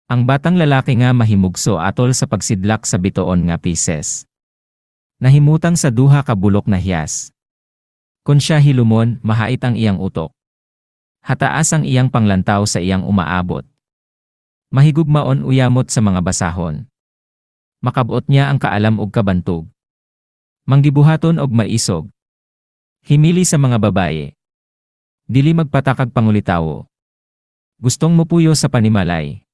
Ang batang lalaki nga mahimugso atol sa pagsidlak sa bituon nga pises. Nahimutang sa duha ka bulok na hiyas. Kun siya hilumon, mahait ang iyang utok. Hataas ang iyang panglantaw sa iyang umaabot. Mahigugmaon uyamot sa mga basahon. Makabuot niya ang kaalam og kabantog. Manggibuhaton og maisog. Himili sa mga babaye. Dili magpatakag pangulitawo. Gustong mupuyo sa panimalay.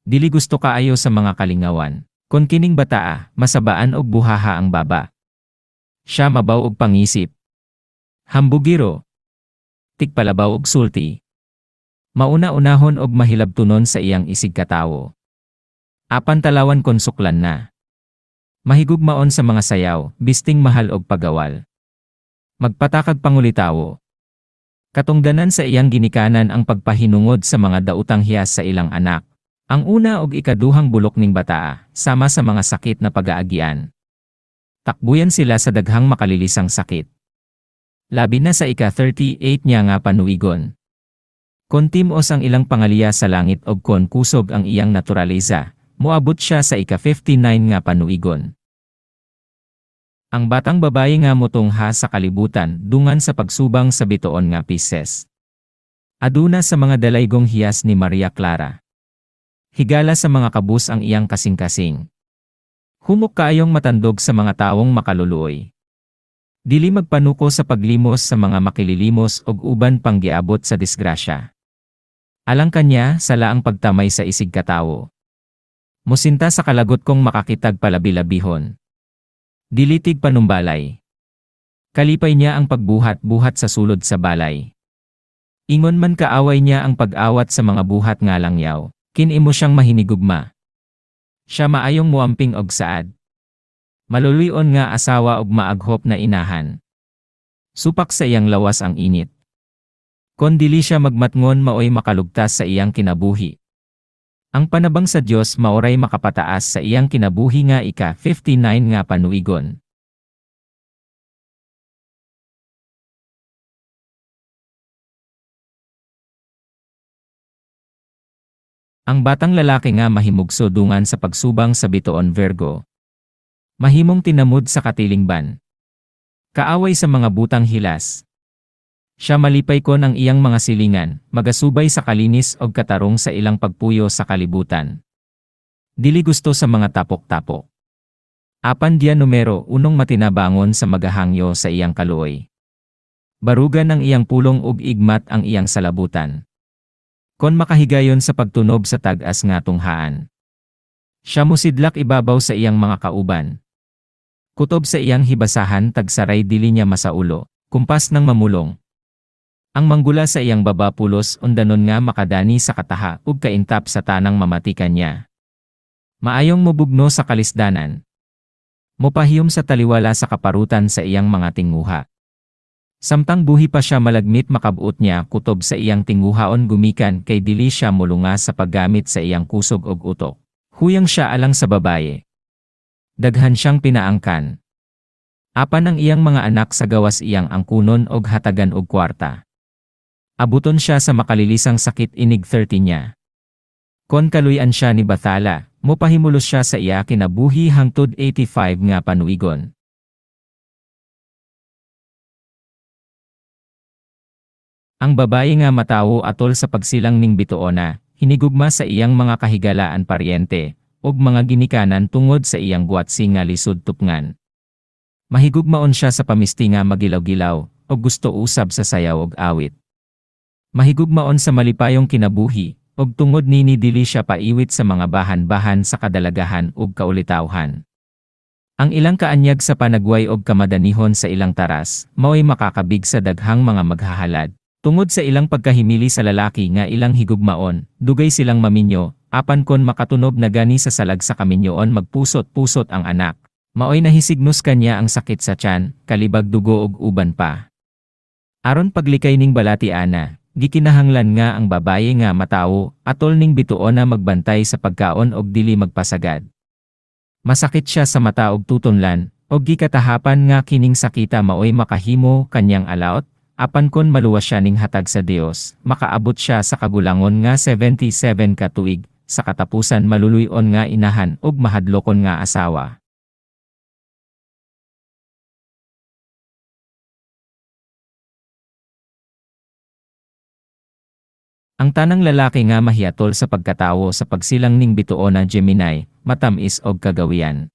Dili gusto kaayo sa mga kalingawan. Kon kining bataa, masabaan og buhaha ang baba. Siya mabaw og pangisip. Hambugiro. Tikpalabaw og sulti. Mauna-unahon og mahilabtunon sa iyang isig katawo. Apan talawan kon suklan na. Mahigugmaon sa mga sayaw, bisting mahal og pagawal. Magpatakag pangulitawo. Katungdanan sa iyang ginikanan ang pagpahinungod sa mga dautang hiyas sa ilang anak. Ang una og ikaduhang bulok ning bataa, sama sa mga sakit na pag-aagian. Takbuyan sila sa daghang makalilisang sakit. Labi na sa ika-38 niya nga panuigon. Kon timos ang ilang pangaliya sa langit og kon kusog ang iyang naturaleza, moabot siya sa ika-59 nga panuigon. Ang batang babae nga motungha sa kalibutan dungan sa pagsubang sa bituon nga pises. Aduna sa mga dalaygong hiyas ni Maria Clara. Higala sa mga kabus ang iyang kasing-kasing. Humok kaayong matandog sa mga taong makaluluoy. Dili magpanuko sa paglimos sa mga makililimos og uban pang giabot sa disgrasya. Alang kanya sala ang pagtamay sa isig katawo. Musinta sa kalagot kong makakitag palabi-labihon. Dilitig panumbalay. Kalipay niya ang pagbuhat-buhat sa sulod sa balay. Ingon man kaaway niya ang pag-awat sa mga buhat nga langyaw. Kinimo siyang mahinigugma. Siya maayong muamping og saad. Maluluyon nga asawa og maaghop na inahan. Supak sa iyang lawas ang init. Kon dili siya magmatngon maoy makalugtas sa iyang kinabuhi. Ang panabang sa Dios maoray makapataas sa iyang kinabuhi nga ika-59 nga panuigon. Ang batang lalaki nga mahimugso dungan sa pagsubang sa bituon Virgo. Mahimong tinamud sa katilingban. Kaaway sa mga butang hilas. Siya malipay kon ang iyang mga silingan, magasubay sa kalinis og katarong sa ilang pagpuyo sa kalibutan. Dili gusto sa mga tapok-tapok. Apan dia numero unong matinabangon sa magahangyo sa iyang kaluoy. Barugan ang iyang pulong ug igmat ang iyang salabutan. Kon makahigayon sa pagtunob sa tag-as nga tunghaan. Siya musidlak ibabaw sa iyang mga kauban. Kutob sa iyang hibasahan tagsaray dili niya masaulo, kumpas ng mamulong. Ang manggula sa iyang baba pulos undanon nga makadani sa kataha ug kaintap sa tanang mamatikan niya. Maayong mubugno sa kalisdanan. Mopahiyom sa taliwala sa kaparutan sa iyang mga tinguha. Samtang buhi pa siya malagmit makabuot niya kutob sa iyang tinguhaon gumikan kay dili siya mulunga sa paggamit sa iyang kusog og utok. Huyang siya alang sa babaye. Daghan siyang pinaangkan. Apan ang iyang mga anak sa gawas iyang angkunon og hatagan og kwarta. Abuton siya sa makalilisang sakit inig 30 niya. Kon kaluyan siya ni Bathala, mopahimulos siya sa iya kinabuhi hangtod 85 nga panuigon. Ang babae nga matawo atol sa pagsilang ning bituona, hinigugma sa iyang mga kahigalaan paryente, ug mga ginikanan tungod sa iyang buhatsi nga lisod tupngan. Mahigugmaon siya sa pamisti nga magilaw-gilaw, ug gusto usab sa sayaw ug awit. Mahigugmaon sa malipayong kinabuhi, ug tungod nini dili siya paiwit sa mga bahan-bahan sa kadalagahan ug kaulitawhan. Ang ilang kaanyag sa panagway ug kamadanihon sa ilang taras, mao'y makakabig sa daghang mga maghahalad. Tungod sa ilang pagkahimili sa lalaki nga ilang higugmaon, dugay silang maminyo, apan kon makatunob na gani sa salag sa kaminyoon magpusot-pusot ang anak. Maoy nahisignos kanya ang sakit sa tiyan, kalibag dugo ug uban pa. Aron paglikay ning balati ana, gikinahanglan nga ang babaye nga matawo, atol ning bituon na magbantay sa pagkaon og dili magpasagad. Masakit siya sa mata ug tutonlan, og gikatahapan nga kining sakita maoy makahimo kanyang alaot. Apan kon maluwas siya ning hatag sa Dios, makaabot siya sa kagulangon nga 77 ka tuig, sa katapusan maluluyon nga inahan ug mahadlokon nga asawa. Ang tanang lalaki nga mahiatol sa pagkatawo sa pagsilang ning bituon na Gemini, matamis og kagawian.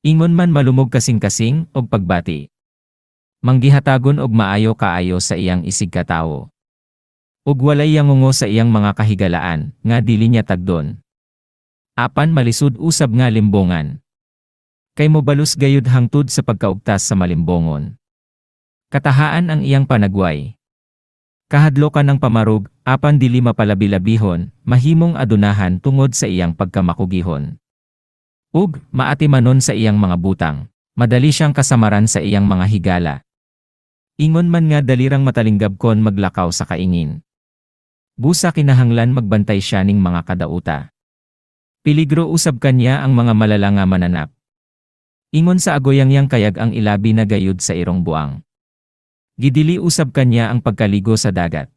Ingon man malumog kasing-kasing og pagbati. Manggihatagon og maayo kaayo sa iyang isig katawo. Ug walay yangungo sa iyang mga kahigalaan, nga dili niya tagdon. Apan malisud usab nga limbongan. Kay mobalus gayud hangtod sa pagkaugtas sa malimbongon. Katahaan ang iyang panagway. Kahadlokan ng pamarog, apan dili mapalabi-labihon, mahimong adunahan tungod sa iyang pagkamakugihon. Ug, maatimanon sa iyang mga butang, madali siyang kasamaran sa iyang mga higala. Ingon man nga dalirang matalinggab kon maglakaw sa kaingin. Busa kinahanglan magbantay siya ning mga kadauta. Piligro usab kanya ang mga malala nga mananap. Ingon sa agoyangyang kayag ang ilabi na gayud sa irong buang. Gidili usab kanya ang pagkaligo sa dagat.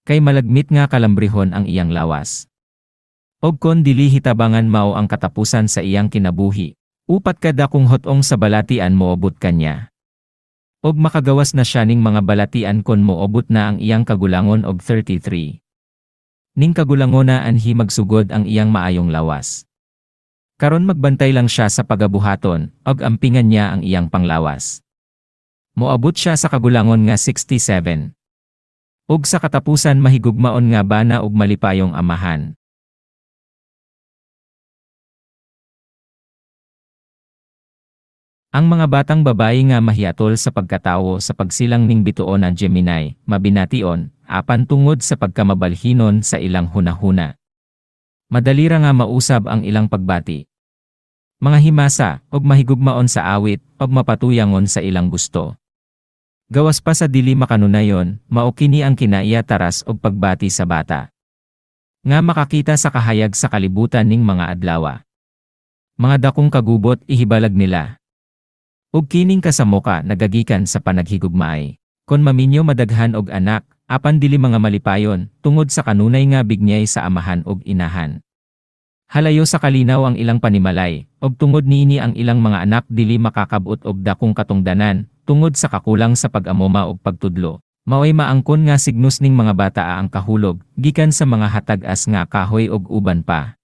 Kay malagmit nga kalambrihon ang iyang lawas. Og kon dili hitabangan mao ang katapusan sa iyang kinabuhi, upat kada kung hotong sa balatian moobot kanya. Og makagawas na siya ning mga balatian kon moobot na ang iyang kagulangon og 33. Ning kagulangona anhi magsugod ang iyang maayong lawas. Karon magbantay lang siya sa pagabuhaton, og ampingan niya ang iyang panglawas. Moabot siya sa kagulangon nga 67. Ug sa katapusan mahigugmaon nga bana ug malipayong amahan. Ang mga batang babayi nga mahiatol sa pagkatawo sa pagsilang ning bituon na Gemini, mabination, apan tungod sa pagkamabalhinon sa ilang hunahuna. Madali ra nga mausab ang ilang pagbati. Mga himasa, og mahigugmaon sa awit, og mapatuyangon sa ilang gusto. Gawas pa sa dili makanunayon, mao kini ang kinaiya taras og pagbati sa bata. Nga makakita sa kahayag sa kalibutan ning mga adlawa. Mga dakong kagubot ihibalag nila. Ug kining kasamoka nagagikan sa panaghigugmaay. Kon maminyo madaghan og anak, apan dili mga malipayon, tungod sa kanunay nga bignyay sa amahan ug inahan. Halayo sa kalinaw ang ilang panimalay, og tungod niini ang ilang mga anak dili makakabot og dakong katungdanan, tungod sa kakulang sa pag-amoma ug pagtudlo. Maoy maangkon nga signos ning mga bata ang kahulog, gikan sa mga hatag-as nga kahoy ug uban pa.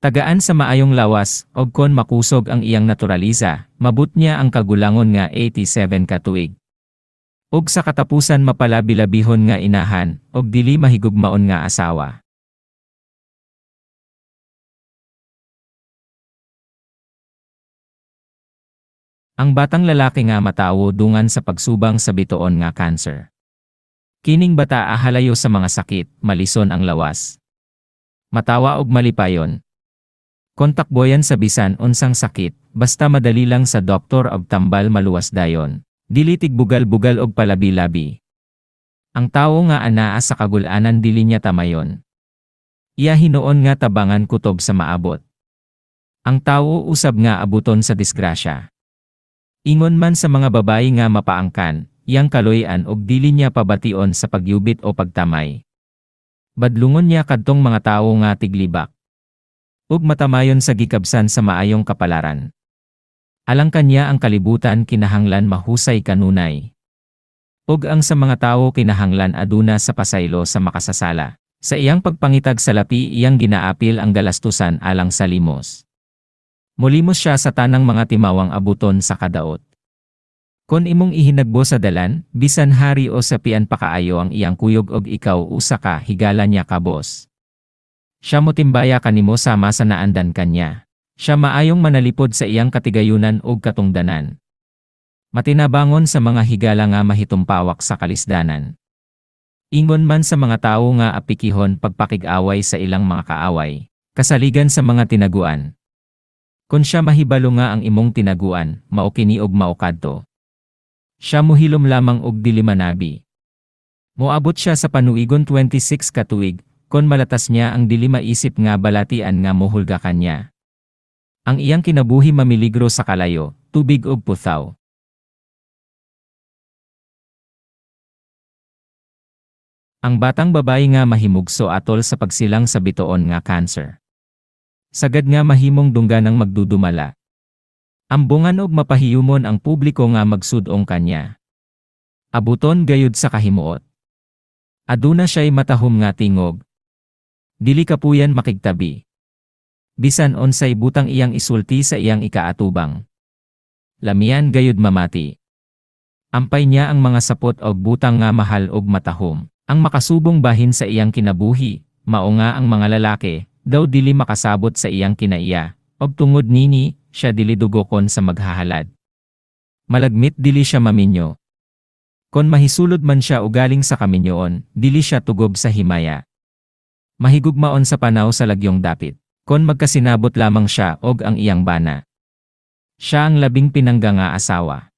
Tagaan sa maayong lawas, og kon makusog ang iyang naturaliza, mabut niya ang kagulangon nga 87 ka tuig. Ug sa katapusan mapalabi-labihon nga inahan, og dili mahigugmaon nga asawa. Ang batang lalaki nga matawo dungan sa pagsubang sa bituon nga cancer. Kining bata halayo sa mga sakit, malison ang lawas. Matawa og malipayon. Kontakboyan sa bisan unsang sakit, basta madali lang sa doktor og tambal maluwas dayon. Dili tigbugal-bugal og palabi-labi. Ang tawo nga anaa sa kagulanan dili niya tamayon. Iya hinuon nga tabangan kutob sa maabot. Ang tawo usab nga abuton sa disgrasya. Ingon man sa mga babayi nga mapaangkan, iyang kaloy-an og dili niya pabation sa pagyubit o pagtamay. Badlungon niya kadtong mga tawo nga tiglibak. Ug matamayon sa gikabsan sa maayong kapalaran. Alang kanya ang kalibutan kinahanglan mahusay kanunay. Ug ang sa mga tawo kinahanglan aduna sa pasaylo sa makasasala. Sa iyang pagpangitag sa lapi iyang ginaapil ang galastusan alang sa limos. Molimos siya sa tanang mga timawang abuton sa kadaot. Kon imong ihinagbo sa dalan, bisan hari o sapian pakaayo ang iyang kuyog og ikaw usa ka higala niya kabos. Siya mo timbaya kanimo sama sa naandan kanya. Siya maayong manalipod sa iyang katigayunan ug katungdanan. Matinabangon sa mga higala nga mahitumpawak sa kalisdanan. Ingon man sa mga tawo nga apikihon pagpakig-away sa ilang mga kaaway, kasaligan sa mga tinaguan. Kun siya mahibalo nga ang imong tinaguan, mao kini og mao kadto. Siya mohilom lamang og dili manabi. Moabot siya sa panuigon 26 ka tuig. Kon malatas niya ang dili maisip nga balatian nga mohulga kanya. Ang iyang kinabuhi mamiligro sa kalayo, tubig ug puthaw. Ang batang babae nga mahimugso atol sa pagsilang sa bitoon nga cancer. Sagad nga mahimong dungganang magdudumala. Ambungan og mapahiyumon ang publiko nga magsudong kanya. Abuton gayud sa kahimuot. Aduna siya'y matahom nga tingog. Dili kapuyan makigtabi. Bisan onsay butang iyang isulti sa iyang ikaatubang. Lamian gayud mamati. Ampay niya ang mga sapot og butang nga mahal og matahom. Ang makasubong bahin sa iyang kinabuhi, mao nga ang mga lalaki, daw dili makasabot sa iyang kinaiya, og tungod nini, siya dili dugokon sa maghahalad. Malagmit dili siya maminyo. Kon mahisulod man siya ugaling sa kaminyoon, dili siya tugob sa himaya. Mahigugmaon sa panaw sa lagyong dapit, kon magkasinabot lamang siya og ang iyang bana. Siya ang labing pinangga nga asawa.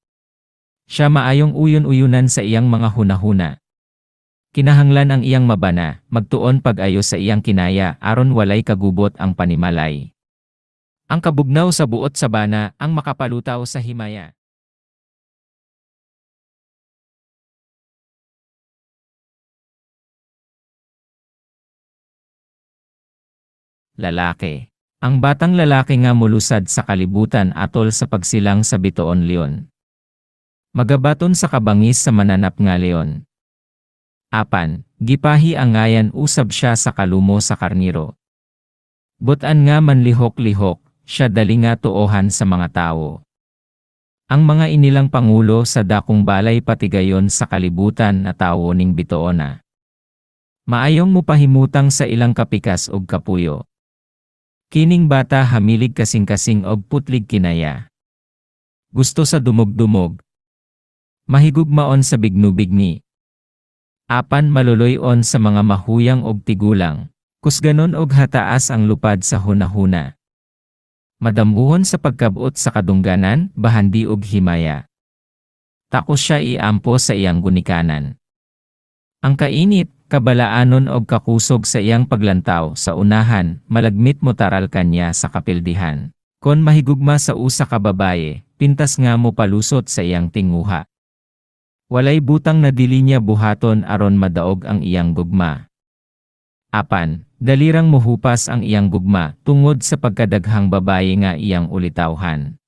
Siya maayong uyon-uyunan sa iyang mga hunahuna. Kinahanglan ang iyang mabana, magtuon pag-ayo sa iyang kinaya aron walay kagubot ang panimalay. Ang kabugnaw sa buot sa bana ang makapalutaw sa himaya. Lalaki. Ang batang lalaki nga mulusad sa kalibutan atol sa pagsilang sa bitoon leon. Magabaton sa kabangis sa mananap nga leon. Apan, gipahi ang ngayan usab siya sa kalumo sa karniro. Butan nga manlihok-lihok, siya dali nga tuohan sa mga tao. Ang mga inilang pangulo sa dakong balay patigayon sa kalibutan na tao ning bitoona. Maayong mupahimutang sa ilang kapikas og kapuyo. Kining bata hamilig kasing-kasing og putlig kinaya. Gusto sa dumog-dumog. Mahigugmaon sa bignu-bigni. Apan maluloy-on sa mga mahuyang og tigulang, kusganon og hataas ang lupad sa hunahuna. Madamuhon sa pagkabuot sa kadungganan, bahandi og himaya. Takos siya iampo sa iyang gunikanan. Ang kainit, kabalaanon og kakusog sa iyang paglantaw sa unahan, malagmit mo taral kanya sa kapildihan. Kon mahigugma sa usa ka babaye, pintas nga mo palusot sa iyang tinguha. Walay butang na dili niya buhaton aron madaog ang iyang gugma. Apan, dalirang mohupas ang iyang gugma tungod sa pagkadaghang babaye nga iyang ulitawhan.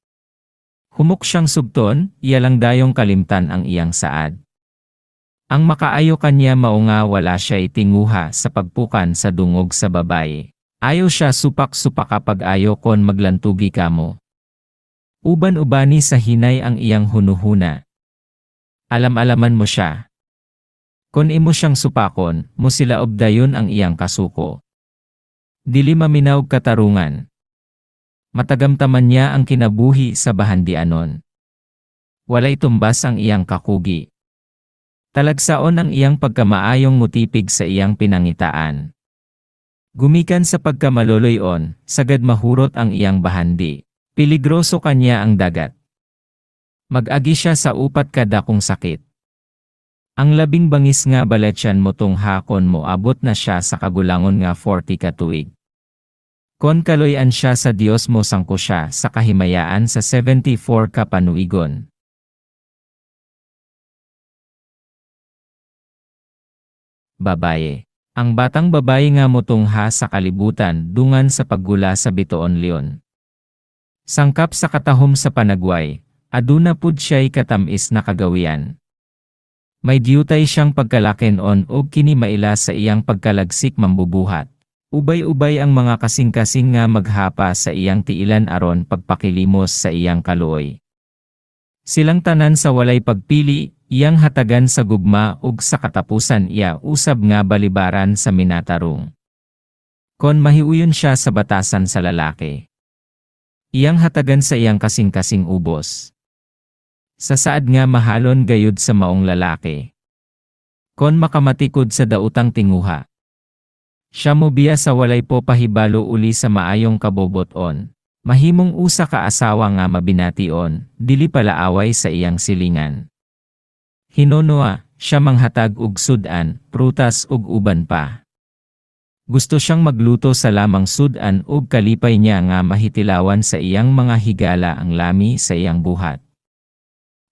Humok siyang subton, iyalang dayong kalimtan ang iyang saad. Ang makaayo kanya mao nga wala siya'y tinguha sa pagpukan sa dungog sa babaye. Ayaw siya supak-supak kapag ayaw kon maglantugi kamo. Uban-ubani sa hinay ang iyang hunuhuna. Alam-alaman mo siya. Kon imo siyang supakon, mo sila obdayon ang iyang kasuko. Dili maminaw katarungan. Matagamtaman niya ang kinabuhi sa bahandianon. Walay tumbas ang iyang kakugi. Talagsaon ang iyang pagkamaayong mutipig sa iyang pinangitaan. Gumikan sa pagkamaloloyon, sagad mahurot ang iyang bahandi. Peligroso kanya ang dagat. Mag-agi siya sa upat kada kung sakit. Ang labing bangis nga baletyan mo tong hakon mo abot na siya sa kagulangon nga 40 ka tuig. Kon kaloyan siya sa Dios mo sangko siya sa kahimayaan sa 74 ka panuigon. Babaye. Ang batang babae nga motungha sa kalibutan dungan sa paggula sa bitoon leon. Sangkap sa katahom sa panagway, aduna pud siya'y katamis na kagawian. May diyutay siyang pagkalakenon o kini maila sa iyang pagkalagsik mambubuhat. Ubay-ubay ang mga kasing-kasing nga maghapa sa iyang tiilan aron pagpakilimos sa iyang kaluoy. Silang tanan sa walay pagpili, iyang hatagan sa gugma ug sa katapusan iya usab nga balibaran sa minatarong. Kon mahiuyon siya sa batasan sa lalaki, iyang hatagan sa iyang kasing-kasing ubos. Sa saad nga mahalon gayud sa maong lalaki. Kon makamatikod sa dautang tinguha. Siya mo biya sa walay po pahibalo uli sa maayong kaboboton. Mahimong usa ka asawa nga mabination, dili pala away sa iyang silingan. Hinonoa, siya manghatag og sudan, prutas ug uban pa. Gusto siyang magluto sa lamang sudan ug kalipay niya nga mahitilawan sa iyang mga higala ang lami sa iyang buhat.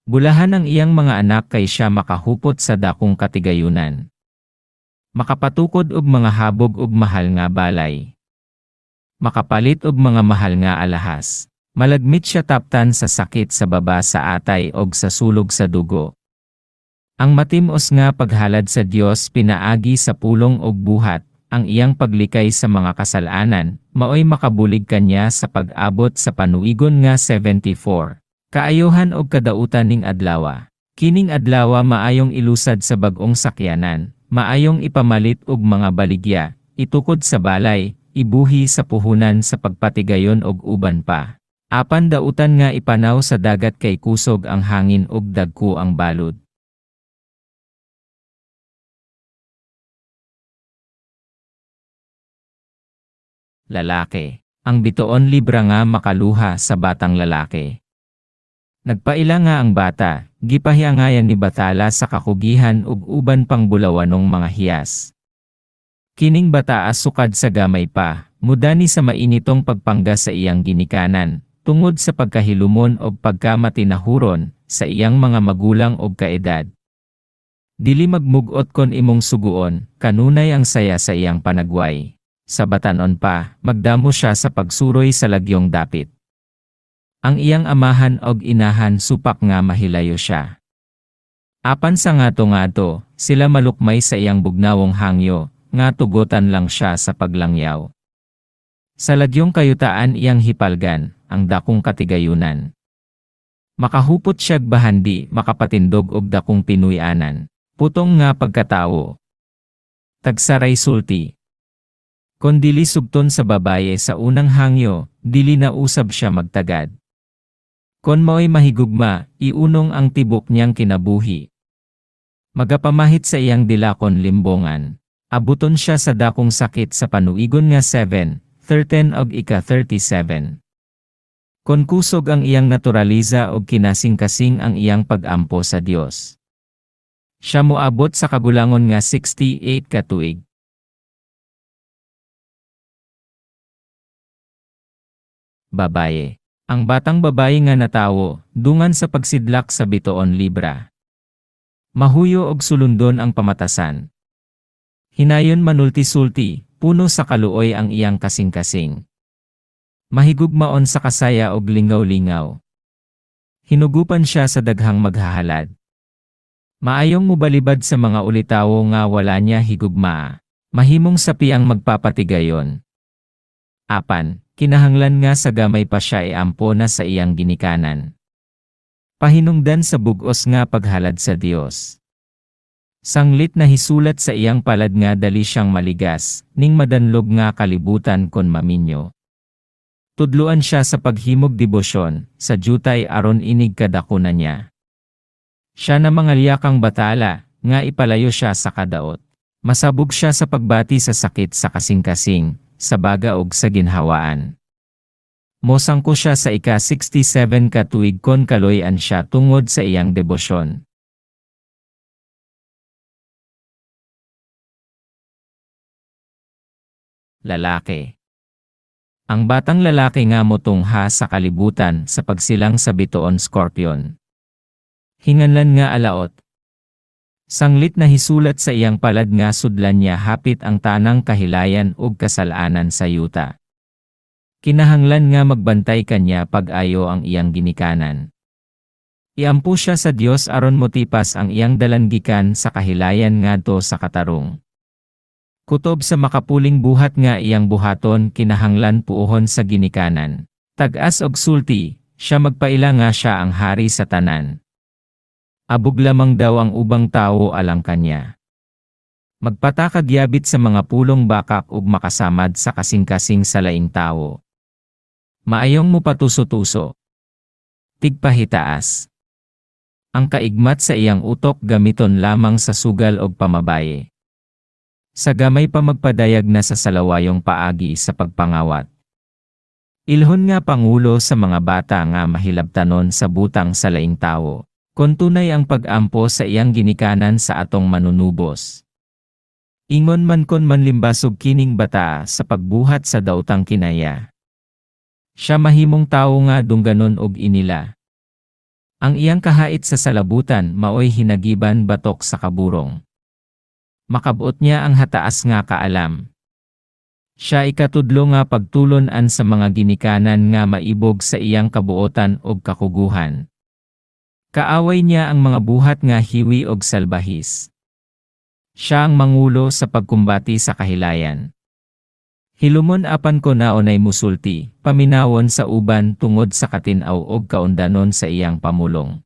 Bulahan ang iyang mga anak kay siya makahupot sa dakong katigayunan. Makapatukod og mga habog ug mahal nga balay. Makapalit og mga mahal nga alahas. Malagmit siya taptan sa sakit sa baba sa atay og sa sulog sa dugo. Ang matimos nga paghalad sa Dios pinaagi sa pulong og buhat, ang iyang paglikay sa mga kasalanan, maoy makabulig kanya sa pag-abot sa panuigon nga 74. Kaayohan og kadautan ning adlawa. Kining adlawa maayong ilusad sa bag-ong sakyanan, maayong ipamalit og mga baligya, itukod sa balay, ibuhi sa puhunan sa pagpatigayon og uban pa. Apan dautan nga ipanaw sa dagat kay kusog ang hangin ug dagko ang balod. Lalaki. Ang bituon libra nga makaluha sa batang lalaki. Nagpaila nga ang bata, gipahiangayan ni Batala sa kakugihan ug uban pang bulawanong mga hiyas. Kining bata sukad sa gamay pa, mudani sa mainitong pagpangga sa iyang ginikanan, tungod sa pagkahilumon o pagkamatinahuron sa iyang mga magulang o kaedad. Dili magmugot kon imong suguon, kanunay ang saya sa iyang panagway. Sa batanon pa, magdamo siya sa pagsuroy sa lagyong dapit. Ang iyang amahan og inahan supak nga mahilayo siya. Apan sa ngato-ngato, sila malukmay sa iyang bugnawong hangyo, nga tugutan lang siya sa paglangyaw. Sa lagyong kayutaan iyang hipalgan, ang dakong katigayunan. Makahupot siyag bahandi, makapatindog og dakong pinuyanan. Putong nga pagkatawo. Tagsaray sulti. Kon dili subton sa babaye sa unang hangyo, dili na usab siya magtagad. Kon mao'y mahigugma, iunong ang tibok niyang kinabuhi. Magapamahit sa iyang dilakon limbongan. Abuton siya sa dakong sakit sa panuigon nga 7, 13 og ika-37. Kon kusog ang iyang naturaliza og kinasing-kasing ang iyang pag-ampo sa Dios. Siya moabot sa kagulangon nga 68 ka tuig. Babaye. Ang batang babaye nga natawo, dungan sa pagsidlak sa bituon libra. Mahuyo og sulundon ang pamatasan. Hinayon manulti-sulti, puno sa kaluoy ang iyang kasing-kasing. Mahigugmaon sa kasaya og lingaw-lingaw. Hinugupan siya sa daghang maghahalad. Maayong mubalibad sa mga ulitawo nga wala niya higugma. Mahimong sapi ang magpapatigayon. Apan, kinahanglan nga sa gamay pa siya iampo na sa iyang ginikanan. Pahinungdan sa bugos nga paghalad sa Dios. Sanglit na hisulat sa iyang palad nga dali siyang maligas, ning madanlog nga kalibutan kon maminyo. Tudluan siya sa paghimog debosyon, sa jutay aron inig kadakuna niya. Siya na mangalyakang batala, nga ipalayo siya sa kadaot. Masabog siya sa pagbati sa sakit sa kasing-kasing, sa baga ug sa ginhawaan. Mosangko siya sa ika-67 ka tuig kon kaloy-an siya tungod sa iyang debosyon. Lalaki. Ang batang lalaki nga motungha sa kalibutan sa pagsilang sa bituon Scorpion. Hinganlan nga alaot. Sanglit na hisulat sa iyang palad nga sudlan niya hapit ang tanang kahilayan ug kasalanan sa yuta. Kinahanglan nga magbantay kanya pag-ayo ang iyang ginikanan. Iampo siya sa Dios aron motipas ang iyang dalangikan sa kahilayan ngadto sa katarong. Kutob sa makapuling buhat nga iyang buhaton kinahanglan puuhon sa ginikanan. Tag-as og sulti, siya magpaila nga siya ang hari sa tanan. Abog lamang daw ang ubang tao alang kanya. Magpatakagyabit sa mga pulong bakak ug makasamad sa kasing-kasing sa laing tao. Maayong mo patuso-tuso. Tigpahitaas. Ang kaigmat sa iyang utok gamiton lamang sa sugal og pamabaye. Sa gamay pa magpadayag na sa salawayong paagi sa pagpangawat. Ilhon nga pangulo sa mga bata nga mahilabtanon sa butang sa laing tao. Kon tunay ang pag-ampo sa iyang ginikanan sa atong manunubos. Ingon man kon manlimbasog kining bata sa pagbuhat sa daotang kinaya. Siya mahimong tao nga dungganon og inila. Ang iyang kahait sa salabutan maoy hinagiban batok sa kaburong. Makabuot niya ang hataas nga kaalam. Siya ikatudlo nga pagtulon-an sa mga ginikanan nga maibog sa iyang kabuotan ug kakuguhan. Kaaway niya ang mga buhat nga hiwi ug salbahis. Siya ang mangulo sa pagkumbati sa kahilayan. Hilumon apan ko naonay musulti, paminawon sa uban tungod sa katinaw ug kaundanon sa iyang pamulong.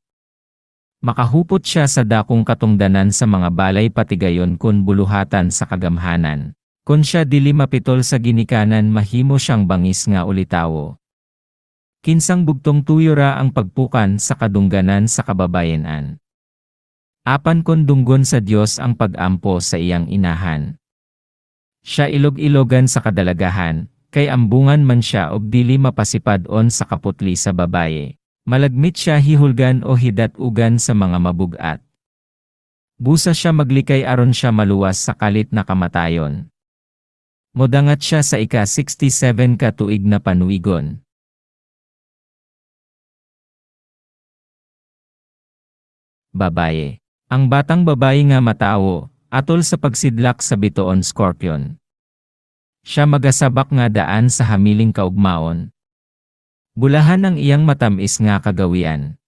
Makahupot siya sa dakong katungdanan sa mga balay patigayon kun buluhatan sa kagamhanan. Kun siya dili mapitol sa ginikanan mahimo siyang bangis nga ulitawo. Kinsang bugtong tuyo ra ang pagpukan sa kadungganan sa kababayenan. Apan kon dunggon sa Dios ang pag-ampo sa iyang inahan. Siya ilog-ilogan sa kadalagahan, kay ambungan man siya og dili mapasipad-on sa kaputli sa babaye. Malagmit siya hihulgan o hidat-ugan sa mga mabugat. Busa siya maglikay aron siya maluwas sa kalit na kamatayon. Modangat siya sa ika-67 ka tuig na panuigon. Babaye. Ang batang babaye nga matawo, atol sa pagsidlak sa bituon Scorpion. Siya magasabak nga daan sa hamiling kaugmaon. Bulahan ang iyang matamis nga kagawian.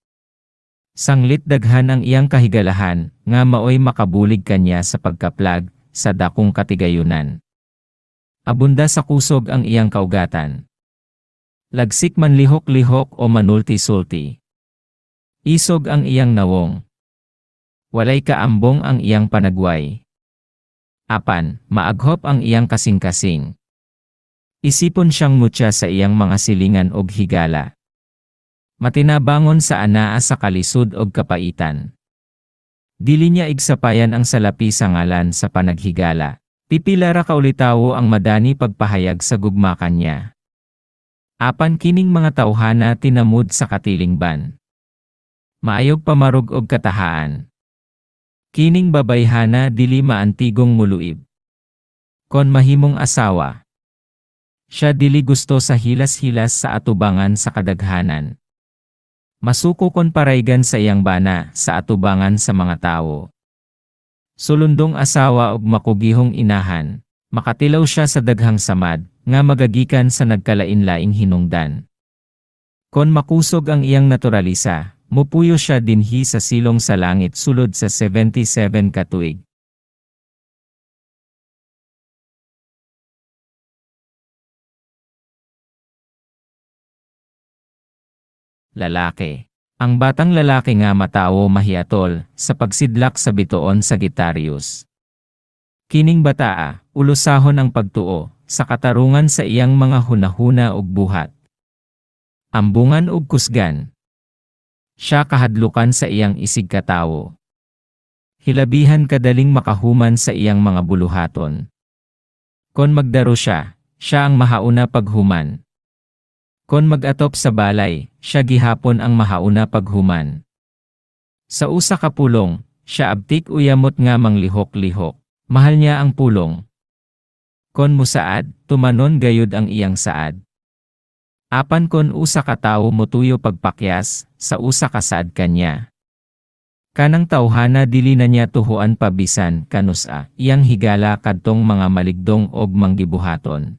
Sanglit daghan ang iyang kahigalahan, nga maoy makabulig kanya sa pagkaplag, sa dakong katigayunan. Abunda sa kusog ang iyang kaugatan. Lagsik man lihok-lihok o manulti-sulti. Isog ang iyang nawong. Walay kaambong ang iyang panagway. Apan, maaghop ang iyang kasing-kasing. Isipon siyang mutya sa iyang mga silingan og higala. Matinabangon sa anaa sa kalisod og kapaitan. Dili niya igsapayan ang salapi sa ngalan sa panaghigala. Pipila ra kaulitawo ang madani pagpahayag sa gugmakan niya. Apan kining mga tawhana tinamud sa katilingban. Maayog pamarug og katahaan. Kining babayhana dili maantigong muluib. Kon mahimong asawa. Siya dili gusto sa hilas-hilas sa atubangan sa kadaghanan. Masuko kon paraygan sa iyang bana sa atubangan sa mga tao. Sulundong asawa ug makugihong inahan, makatilaw siya sa daghang samad, nga magagikan sa nagkalain-laing hinungdan. Kon makusog ang iyang naturalisa, mupuyo siya dinhi sa silong sa langit sulod sa 77 ka tuig. Lalaki. Ang batang lalaki nga matawo mahiatol sa pagsidlak sa bituon Sagittarius. Kining bataa, ulusahon ang pagtuo sa katarungan sa iyang mga hunahuna ug buhat. Ambungan ug kusgan. Siya kahadlukan sa iyang isig katawo. Hilabihan kadaling makahuman sa iyang mga buluhaton. Kon magdaro siya, siya ang mahauna paghuman. Kon mag-atop sa balay, siya gihapon ang mahauna paghuman. Sa usa ka pulong, siya abtik uyamot nga manglihok-lihok. Mahal niya ang pulong. Kon musaad, tumanon gayud ang iyang saad. Apan kon usa ka tawo motuyo pagpakyas, sa usa ka saad kanya. Kanang tawhana dili na niya tuhuan pabisan kanusa, iyang higala kadtong mga maligdong og manggibuhaton.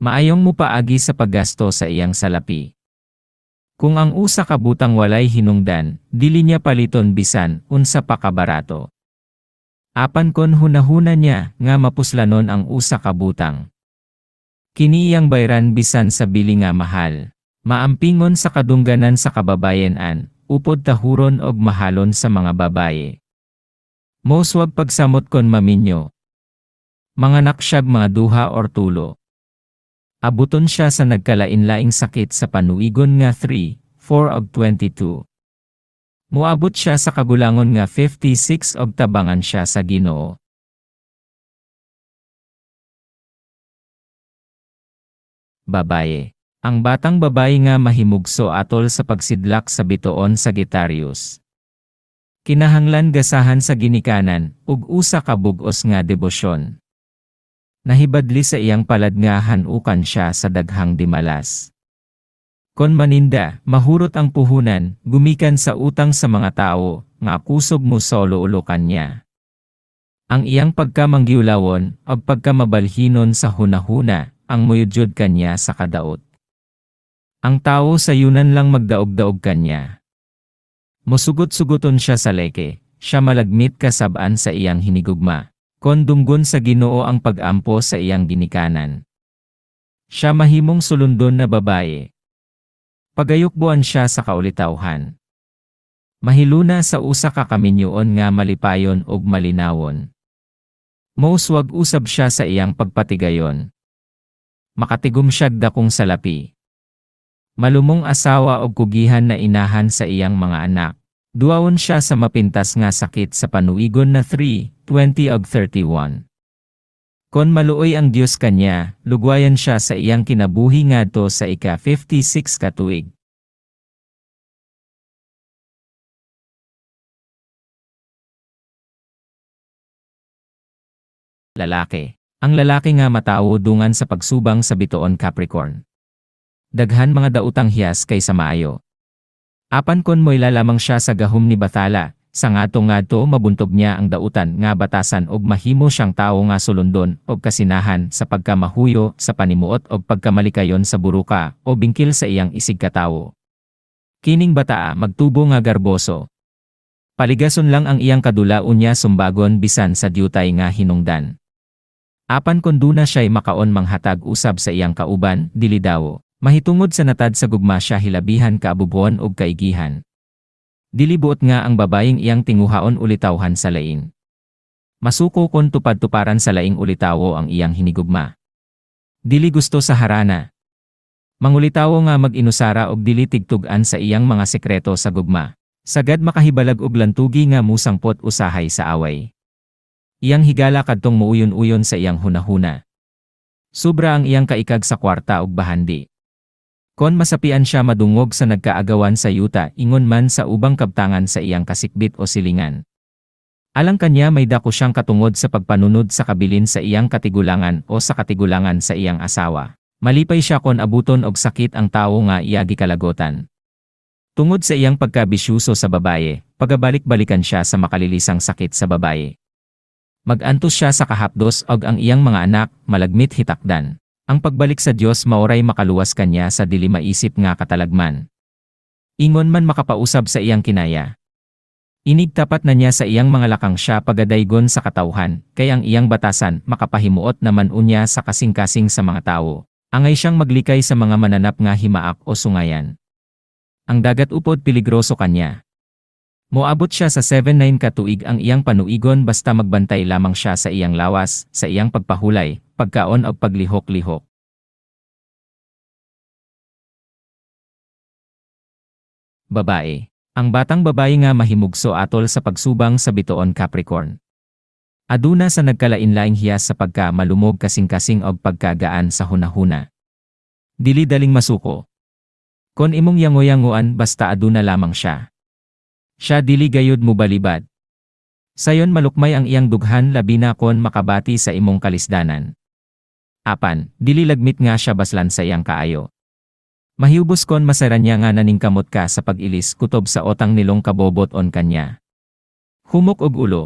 Maayong mupaagi sa paggasto sa iyang salapi. Kung ang usa ka butang walay hinungdan, dili niya paliton bisan unsa pa kabarato. Apan kon hunahuna niya nga mapuslanon ang usa ka butang. Kini iyang bayran bisan sa bili nga mahal. Maampingon sa kadungganan sa kababayenan, upod tahuron og mahalon sa mga babaye. Moswag pagsamot kon maminyo. Manganak siyag mga duha or tulo. Abuton siya sa nagkalain-laing sakit sa panuigon nga 3, 4 ug 22. Muabot siya sa kagulangon nga 56 og tabangan siya sa Ginoo. Babaye. Ang batang babaye nga mahimugso atol sa pagsidlak sa bituon Sagittarius. Kinahanglan gasahan sa ginikanan, ug usa ka bug-os nga debosyon. Nahibadli sa iyang palad nga hanukan siya sa daghang dimalas. Kon maninda, mahurot ang puhunan, gumikan sa utang sa mga tao, nga kusog mo sa uluulukan niya. Ang iyang pagkamanggiulawon o pagkamabalhinon sa hunahuna, ang muyudyod kanya sa kadaot. Ang tao sa yunan lang magdaog-daog kanya. Musugot-suguton siya sa leke, siya malagmit kasabaan sa iyang hinigugma. Kondunggon sa Ginoo ang pag-ampo sa iyang ginikanan. Siya mahimong sulundon na babaye. Pagayukbuan siya sa kaulitawhan. Mahiluna sa usa ka kaminyoon nga malipayon ug malinawon. Mouswag usab siya sa iyang pagpatigayon. Makatigom siyag dakong salapi. Malumong asawa og kugihan na inahan sa iyang mga anak. Duawon siya sa mapintas nga sakit sa panuigon na 3:20 ug 31. Kon maluoy ang Dios kanya, lugwayan siya sa iyang kinabuhi ngadto sa ika-56 ka tuig. Lalaki. Ang lalaki nga matawo dungan sa pagsubang sa bituon Capricorn. Daghan mga dautang hiyas kaysa maayo. Apan kon mo'y lalamang siya sa gahom ni Bathala, sa ngadto-ngadto mabuntob niya ang dautan nga batasan og mahimo siyang tawo nga sulundon og kasinahan sa pagkamahuyo sa panimuot og pagkamalikayon sa buruka o bingkil sa iyang isig katawo. Kining bataa magtubo nga garboso. Paligason lang ang iyang kadulaon niya sumbagon bisan sa diyutay nga hinungdan. Apan kon duna siya'y makaon manghatag usab sa iyang kauban, dili daw. Mahitungod sa natad sa gugma siya hilabihan kaabubuon og kaigihan. Dili buot nga ang babayeng iyang tinguhaon ulitawhan sa lain. Masuko kon tupad-tuparan sa laing ulitawo ang iyang hinigugma. Dili gusto sa harana. Mangulitawo nga mag-inusara og dili tigtugan sa iyang mga sekreto sa gugma. Sagad makahibalag og lantugi nga musangpot usahay sa away. Iyang higala kadtong muuyon-uyon sa iyang hunahuna. Sobra ang iyang kaikag sa kwarta ug bahandi. Kon masapian siya madungog sa nagkaagawan sa yuta ingon man sa ubang kabtangan sa iyang kasikbit o silingan. Alang kanya may dako siyang katungod sa pagpanunod sa kabilin sa iyang katigulangan o sa katigulangan sa iyang asawa. Malipay siya kon abuton og sakit ang tawo nga iya gikalagotan. Tungod sa iyang pagkabisyuso sa babaye, pagabalik-balikan siya sa makalilisang sakit sa babaye. Mag-antos siya sa kahapdos og ang iyang mga anak, malagmit hitakdan. Ang pagbalik sa Dios maoray makaluwas kanya sa dili maisip nga katalagman. Ingon man makapausab sa iyang kinaya. Inig tapat na niya sa iyang mga lakang siya pagadaygon sa katawhan, kay ang iyang batasan makapahimuot naman unya sa kasing-kasing sa mga tao. Angay siyang maglikay sa mga mananap nga himaak o sungayan. Ang dagat upod piligroso kanya. Moabot siya sa 7-9 katuig ang iyang panuigon basta magbantay lamang siya sa iyang lawas, sa iyang pagpahulay, pagkaon o paglihok-lihok. Babae. Ang batang babae nga mahimugso atol sa pagsubang sa bituon Capricorn. Aduna sa nagkalain-laing hiyas sa pagka-malumog kasing-kasing o pagkagaan sa hunahuna. Dili daling masuko. Kon imong yango-yanguan basta aduna lamang siya. Siya dili gayud mo balibad. Sayon malukmay ang iyang dughan labi na kon makabati sa imong kalisdanan. Apan, dili lagmit nga siya baslan sa iyang kaayo. Mahiubos kon masaran niya nga naningkamot ka sa pag-ilis kutob sa otang nilong kabobot on kanya. Humok og ulo.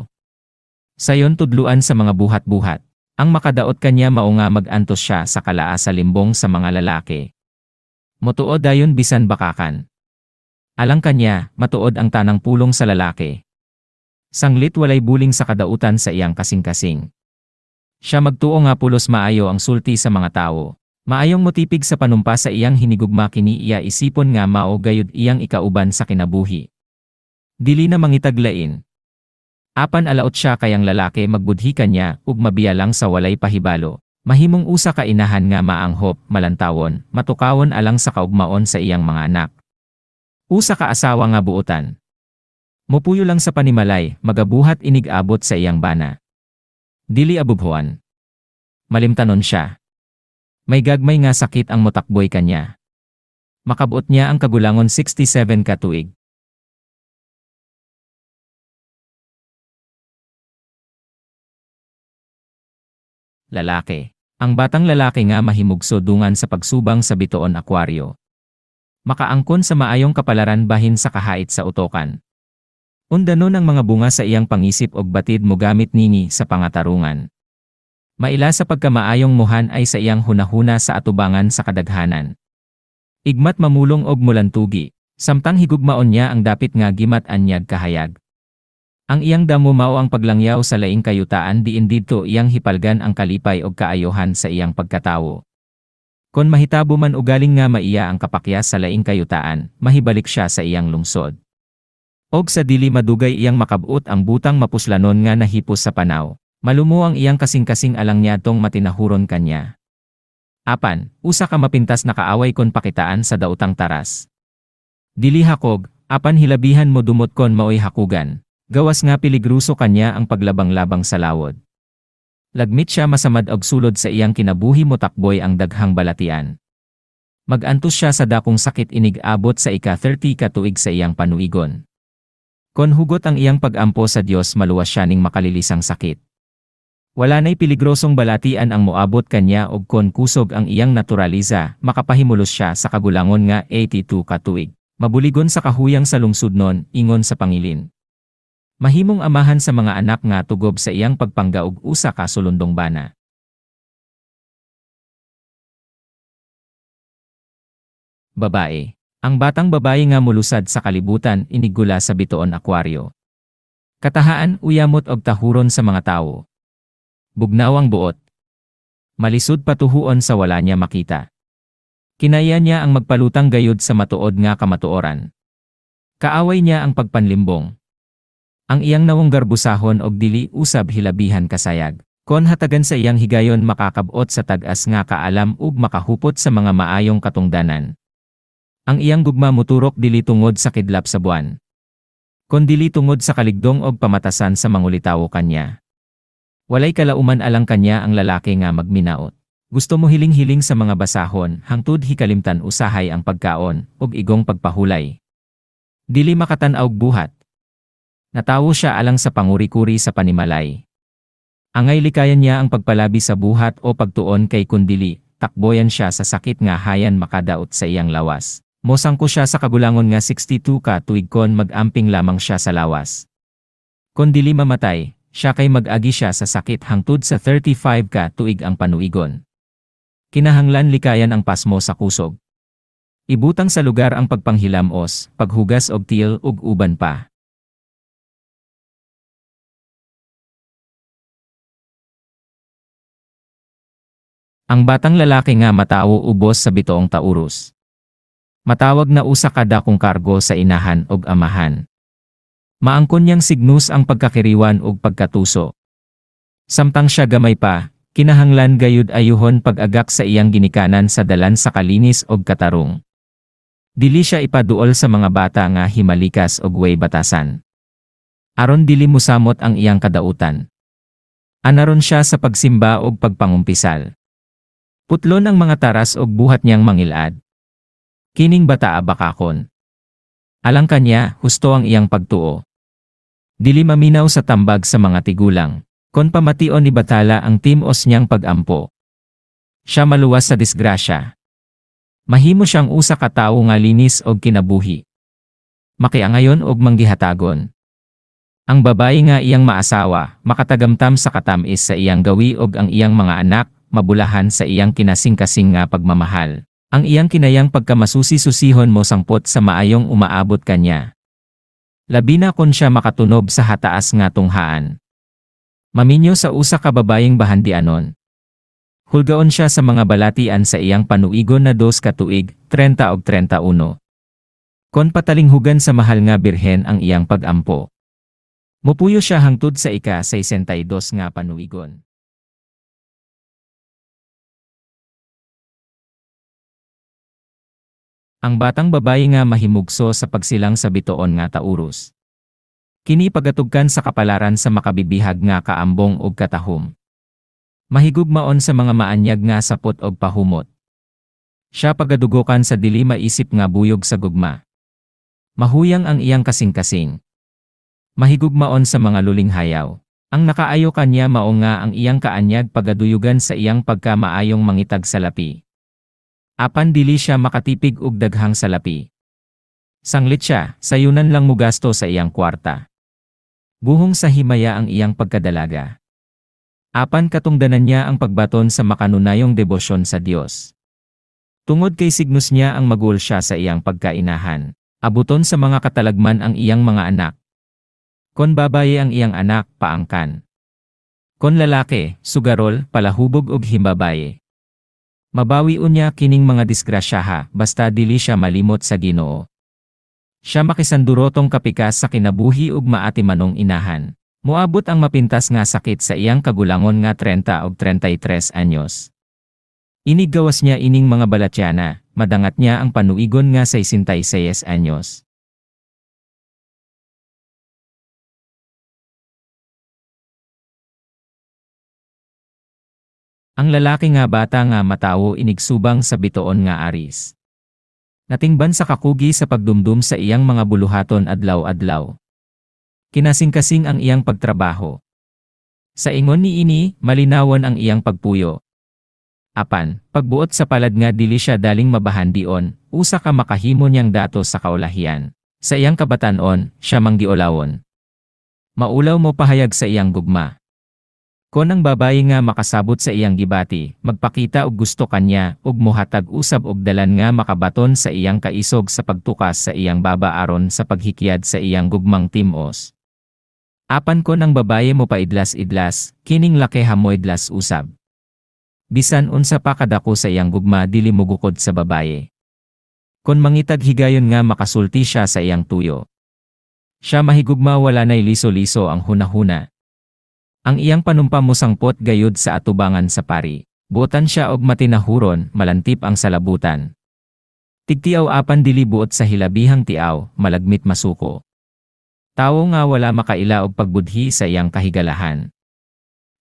Sayon tudluan sa mga buhat-buhat. Ang makadaot kanya mao nga mag-antos siya sa kalaa sa limbong sa mga lalaki. Motuod dayon bisan bakakan. Alang kanya, matuod ang tanang pulong sa lalaki. Sanglit walay buling sa kadautan sa iyang kasing-kasing. Siya magtuo nga pulos maayo ang sulti sa mga tao. Maayong motipig sa panumpa sa iyang hinigugma kini iya isipon nga mao gayud iyang ikauban sa kinabuhi. Dili na mangitaglain. Apan alaot siya kayang lalaki magbudhi kanya ug mabiyalang sa walay pahibalo. Mahimong usa ka inahan nga maanghop, malantawon, matukawon alang sa kaugmaon sa iyang mga anak. Usa ka asawa nga buotan. Mopuyo lang sa panimalay, magabuhat inig-abot sa iyang bana. Dili abubhuan. Malimtanon siya. May gagmay nga sakit ang motakboy kanya. Makabuot niya ang kagulangon 67 katuig. Lalaki. Ang batang lalaki nga mahimugso dungan sa pagsubang sa bituon Aquario. Makaangkon sa maayong kapalaran bahin sa kahait sa utokan. Undanon ang mga bunga sa iyang pangisip og batid mo gamit nini sa pangatarungan. Maila sa pagkamaayong muhan ay sa iyang hunahuna sa atubangan sa kadaghanan. Igmat mamulong og mulantugi, samtang higugmaon niya ang dapit nga gimat anyag kahayag. Ang iyang damo mao ang paglangyaw sa laing kayutaan diin didto iyang hipalgan ang kalipay og kaayohan sa iyang pagkatawo. Kon mahitabo man ugaling nga maiya ang kapakyas sa laing kayutaan, mahibalik siya sa iyang lungsod. Og sa dili madugay iyang makabut ang butang mapuslanon nga nahipos sa panaw, malumo ang iyang kasing-kasing alang niadtong matinahuron kanya. Apan, usa ka mapintas na kaaway kon pakitaan sa daotang taras. Dili hakog, apan hilabihan mo dumot kon maoy hakugan. Gawas nga piligruso kanya ang paglabang-labang sa lawod. Lagmit siya masamad og sulod sa iyang kinabuhi mo takboy ang daghang balatian. Magantos siya sa dakong sakit inig abot sa ika-30 ka tuig sa iyang panuigon. Kon hugot ang iyang pag-ampo sa Dios maluwas siya ning makalilisang sakit. Wala na'y piligrosong balatian ang moabot kanya og kon kusog ang iyang naturaliza, makapahimulos siya sa kagulangon nga 82 ka tuig. Mabuligon sa kahuyang sa lungsudnon, ingon sa pangilin. Mahimong amahan sa mga anak nga tugob sa iyang pagpanggaog usa ka sulundong bana. Babae. Ang batang babae nga mulusad sa kalibutan inigula sa bituon akwaryo. Katahaan uyamot og tahuron sa mga tawo. Bugnaw ang buot. Malisod patuhuon sa wala niya makita. Kinaya niya ang magpalutang gayud sa matuod nga kamatuoran. Kaaway niya ang pagpanlimbong. Ang iyang nawong garbusahon og dili usab hilabihan kasayag. Kon hatagan sa iyang higayon makakabot sa tag-as nga kaalam ug makahupot sa mga maayong katungdanan. Ang iyang gugma muturok dili tungod sa kidlap sa buwan. Kon dili tungod sa kaligdong og pamatasan sa mangulitawo kanya. Walay kalauman alang kanya ang lalaki nga magminaot. Gusto mo hiling-hiling sa mga basahon hangtod hikalimtan usahay ang pagkaon ug igong pagpahulay. Dili makatan-aw buhat. Natawo siya alang sa panguri-kuri sa panimalay. Angay likayan niya ang pagpalabi sa buhat o pagtuon kay kundili, takboyan siya sa sakit nga hayan makadaot sa iyang lawas. Mosangko siya sa kagulangon nga 62 ka tuig kon mag-amping lamang siya sa lawas. Kundili mamatay, siya kay mag-agi siya sa sakit hangtod sa 35 ka tuig ang panuigon. Kinahanglan likayan ang pasmo sa kusog. Ibutang sa lugar ang pagpanghilamos, paghugas og tiil ug uban pa. Ang batang lalaki nga matawo ubos sa bitoong tauros. Matawag na usa ka dakong kargo sa inahan ug amahan. Maangkon niyang signus ang pagkakiriwan ug pagkatuso. Samtang siya gamay pa, kinahanglan gayud ayuhon pag-agak sa iyang ginikanan sa dalan sa kalinis ug katarong. Dili siya ipaduol sa mga bata nga himalikas ug way batasan. Aron dili mosamot ang iyang kadautan. Anaron siya sa pagsimba ug pagpangumpisal. Putlon ang mga taras og buhat niyang mangilad. Kining bataa bakakon. Alang kanya, husto ang iyang pagtuo. Dili maminaw sa tambag sa mga tigulang, kon pamation ni batala ang timos niyang pag-ampo. Siya maluwas sa disgrasya. Mahimo siyang usa ka tawo nga linis og kinabuhi. Makiangayon og manggihatagon. Ang babae nga iyang maasawa, makatagamtam sa katamis sa iyang gawi og ang iyang mga anak, mabulahan sa iyang kinasing-kasing nga pagmamahal. Ang iyang kinayang pagkamasusi-susihon mo sangpot sa maayong umaabot kanya. Labi na kon siya makatunob sa hataas nga tunghaan. Maminyo sa usa ka babayeng bahandianon. Hulgaon siya sa mga balatian sa iyang panuigon na 2 ka tuig, 30 ug 31. Kon patalinghugan sa mahal nga birhen ang iyang pag-ampo. Mupuyo siya hangtod sa ika-62 nga panuigon. Ang batang babae nga mahimugso sa pagsilang sa bitoon nga tauros. Kini pagatugkan sa kapalaran sa makabibihag nga kaambong ug katahom. Mahigugmaon sa mga maanyag nga sapot og pahumot. Siya pagadugokan sa dili maisip nga buyog sa gugma. Mahuyang ang iyang kasing-kasing. Mahigugmaon sa mga luling hayaw. Ang nakaayo kanya mao nga ang iyang kaanyag pagaduyugan sa iyang pagkamaayong mangitag sa lapi. Apan dili siya makatipig og daghang salapi. Sanglit siya, sayunan lang mo gasto sa iyang kwarta. Buhong sa himaya ang iyang pagkadalaga. Apan katungdanan niya ang pagbaton sa makanunayong debosyon sa Diyos. Tungod kay signus niya ang magul siya sa iyang pagkainahan. Abuton sa mga katalagman ang iyang mga anak. Kon babaye ang iyang anak, paangkan. Kon lalaki, sugarol, palahubog ug himbabaye. Mabawi unya kining mga disgrasyaha, basta dili siya malimot sa Ginoo. Siya makisandurotong kapikas sa kinabuhi ug maati manong inahan. Moabot ang mapintas nga sakit sa iyang kagulangon nga 30 ug 33 anyos. Inigawas niya ining mga balatyana, madangat niya ang panuigon nga 66 anyos. Ang lalaki nga bata nga matawo inigsubang sa bitoon nga aris. Natingban sa kakugi sa pagdumdum sa iyang mga buluhaton adlaw-adlaw. Kinasing-kasing ang iyang pagtrabaho. Sa ingon ni ini, malinawan ang iyang pagpuyo. Apan, pagbuot sa palad nga dili siya daling mabahandion, usa ka makahimo niyang datos sa kaulahian. Sa iyang kabatanon, siya manggiolawon. Maulaw mo pahayag sa iyang gugma. Kon ang babaye nga makasabot sa iyang gibati, magpakita og gusto kanya, ug mohatag usab og dalan nga makabaton sa iyang kaisog sa pagtukas sa iyang baba aron sa paghikyad sa iyang gugmang timos. Apan kon ang babaye mo paidlas-idlas, kining laki hamoidlas usab. Bisan unsa pa kadako sa iyang gugma dili mugukod sa babaye. Kon mangitag higayon nga makasulti siya sa iyang tuyo. Siya mahigugma wala nay liso-liso ang hunahuna. Ang iyang panumpa musangpot gayud sa atubangan sa pari. Buotan siya og matinahuron, malantip ang salabutan. Tigtiaw apan dili buot sa hilabihang tiaw, malagmit masuko. Tawo nga wala makaila og pagbudhi sa iyang kahigalahan.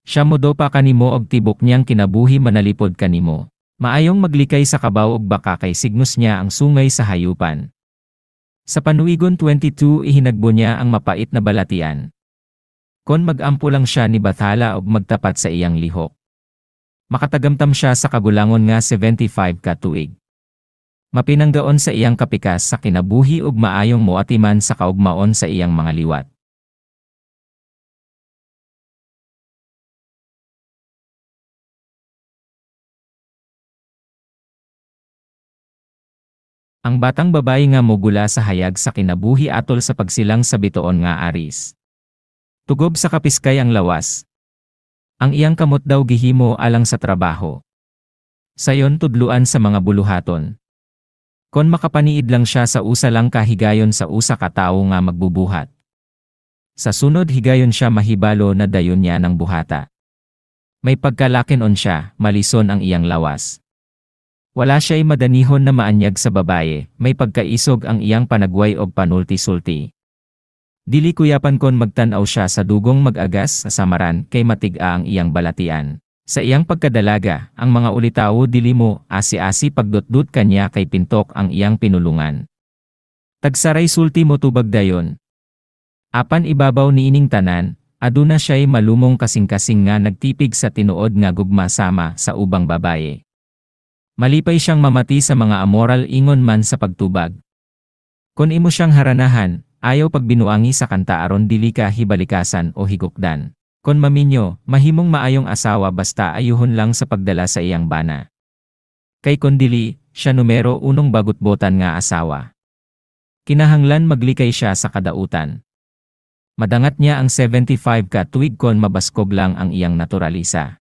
Siya modo pa kanimo og tibok niyang kinabuhi manalipod kanimo. Maayong maglikay sa kabaw og baka kay signus niya ang sungay sa hayupan. Sa panuigon 22 ihinagbo niya ang mapait na balatian. Kon mag-ampo lang siya ni bathala og magtapat sa iyang lihok. Makatagamtam siya sa kagulangon nga 75 ka tuig. Mapinanggaon sa iyang kapikas sa kinabuhi ug maayong moatiman sa kaugmaon sa iyang mga liwat. Ang batang babae nga mogula sa hayag sa kinabuhi atol sa pagsilang sa bitoon nga aris. Tugob sa kapiskay ang lawas. Ang iyang kamot daw gihimo alang sa trabaho. Sayon tudluan sa mga buluhaton. Kon makapaniid lang siya sa usa lang kahigayon sa usa ka tawo nga magbubuhat. Sa sunod higayon siya mahibalo na dayon niya ng buhata. May pagkalakinon siya, malison ang iyang lawas. Wala siya'y madanihon na maanyag sa babaye, may pagkaisog ang iyang panagway og panulti-sulti. Dili kuyapan kon magtanaw siya sa dugong mag-agas sa samaran kay matiga ang iyang balatian. Sa iyang pagkadalaga, ang mga ulitawo dili mo asi-asi pagdutdut kanya kay pintok ang iyang pinulungan. Tagsaray sulti mo tubag dayon. Apan ibabaw niining tanan, aduna siya'y malumong kasing-kasing nga nagtipig sa tinuod nga gugma sama sa ubang babaye. Malipay siyang mamati sa mga amoral ingon man sa pagtubag. Kon imo siyang haranahan, ayaw pagbinuangi sa kanta aron dili ka hibalikasan o higukdan. Kon maminyo, mahimong maayong asawa basta ayuhon lang sa pagdala sa iyang bana. Kay kon dili, siya numero 1 bagutbotan nga asawa. Kinahanglan maglikay siya sa kadautan. Madangat niya ang 75 ka tuig kon mabaskog lang ang iyang naturalisa.